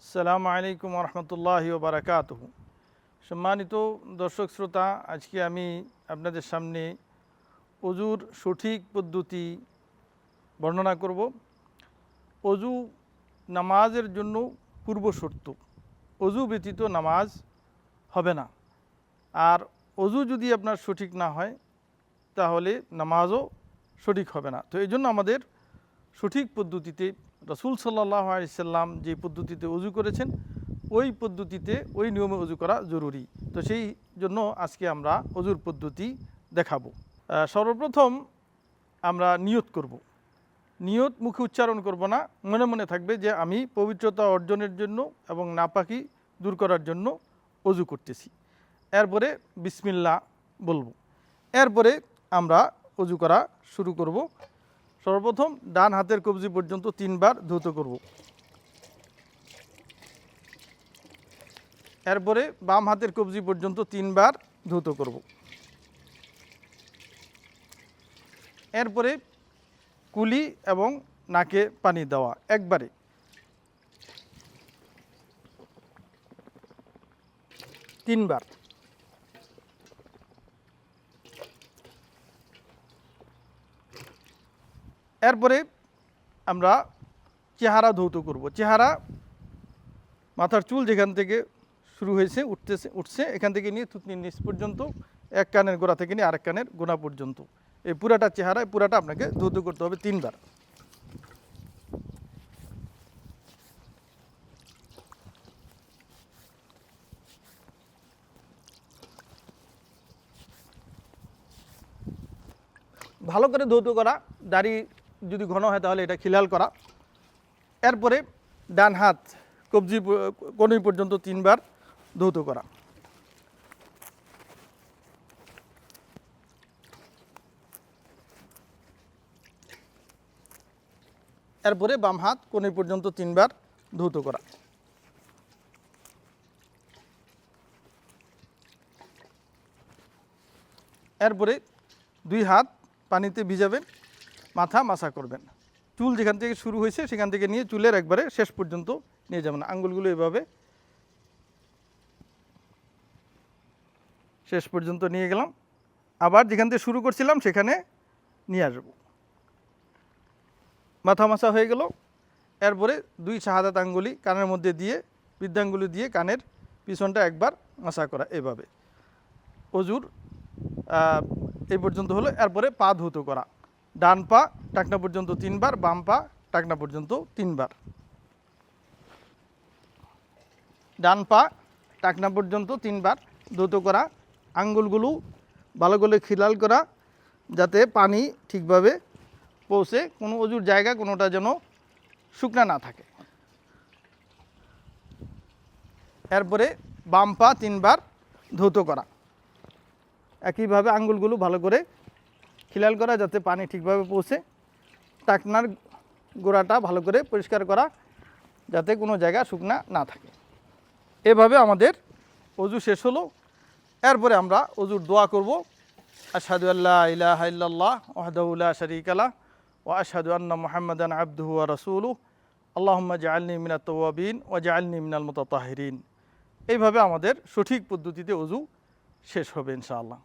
আসসালামু আলাইকুম রহমতুল্লাহি ওয়া বারাকাতুহু। সম্মানিত দর্শক শ্রোতা, আজকে আমি আপনাদের সামনে অজুর সঠিক পদ্ধতি বর্ণনা করব। অজু নামাজের জন্য পূর্ব শর্ত। অজু ব্যতীত নামাজ হবে না, আর অজু যদি আপনার সঠিক না হয় তাহলে নামাজও সঠিক হবে না। তো এই জন্য আমাদের সঠিক পদ্ধতিতে রাসূল সাল্লাল্লাহু আলাইহি সাল্লাম যে পদ্ধতিতে অজু করেছেন ওই পদ্ধতিতে ওই নিয়মে অজু করা জরুরি। তো সেই জন্য আজকে আমরা অজুর পদ্ধতি দেখাবো। সর্বপ্রথম আমরা নিয়ত করব। নিয়ত মুখে উচ্চারণ করব না, মনে মনে থাকবে যে আমি পবিত্রতা অর্জনের জন্য এবং নাপাকি দূর করার জন্য অজু করতেছি। এরপরে বিসমিল্লাহ বলবো। এরপরে আমরা অজু করা শুরু করব। সর্বপ্রথম ডান হাতের কবজি পর্যন্ত 3 বার ধৌত করব। এরপরে বাম হাতের কবজি পর্যন্ত 3 বার ধৌত করব। এরপরে কুলি এবং নাকে পানি দেওয়া একবারে। তিনবার। এরপরে আমরা চেহারা ধৌত করব। চেহারা মাথার চুল যেখান থেকে শুরু হয়েছে উঠছে এখান থেকে নিয়ে থুতনির নিচ পর্যন্ত, এক কানের গোড়া থেকে নিয়ে আরেক কানের গোড়া পর্যন্ত, এই পুরাটা চেহারা পুরাটা আপনাকে ধৌত করতে হবে 3 বার। ভালো করে ধৌত করা, দাড়ি যদি ঘন হয় তাহলে এটা খিলাল করা। এরপরে ডান হাত কবজি কনুই পর্যন্ত 3 বার ধৌত করা। এরপরে বাম হাত কনুই পর্যন্ত 3 বার ধৌত করা। এরপরে 2 হাত পানিতে ভিজাবেন, মাথা মাসা করবেন। চুল যেখান থেকে শুরু হয়েছে সেখান থেকে নিয়ে চুলের একবারে শেষ পর্যন্ত নিয়ে যাবেন। আঙ্গুলগুলো এভাবে শেষ পর্যন্ত নিয়ে গেলাম, আবার যেখান থেকে শুরু করছিলাম সেখানে নিয়ে আসব। মাথা মাসা হয়ে গেল। এরপরে 2 শাহাদাত আঙ্গুলি কানের মধ্যে দিয়ে বৃদ্ধাঙ্গুলি দিয়ে কানের পিছনটা একবার মাসা করা এভাবে। অজুর এই পর্যন্ত হলো। এরপরে পা ধৌত করা। ডান পা টাকনা পর্যন্ত 3 বার, বাম পা টাকনা পর্যন্ত 3 বার। ডান পা টাকনা পর্যন্ত 3 বার ধৌত করা। আঙ্গুলগুলো ভালো করে খিলাল করা যাতে পানি ঠিকভাবে পৌঁছে, কোনো অজুর জায়গা কোনোটা যেন শুকনা না থাকে। এরপরে বাম পা 3 বার ধৌত করা। একইভাবে আঙ্গুলগুলো ভালো করে খিলাল করা যাতে পানি ঠিকভাবে পৌঁছে। টাকনার গোড়াটা ভালো করে পরিষ্কার করা যাতে কোনো জায়গা শুকনা না থাকে। এভাবে আমাদের অজু শেষ হলো। এরপরে আমরা অজুর দোয়া করব। আশহাদু আল্লা ইলাহা ইল্লাল্লাহ ওয়াহদাহু লা শারীকা লাহু ওয়া আশহাদু আন্না মুহাম্মাদান আবদুহু ওয়া রাসূলুহু আল্লাহুম্মা জাআলনি মিনাত তাওয়াবিন ওয়া জাআলনি মিনাল মুতাতাহহিরিন। এইভাবে আমাদের সঠিক পদ্ধতিতে অজু শেষ হবে ইনশাআল্লাহ।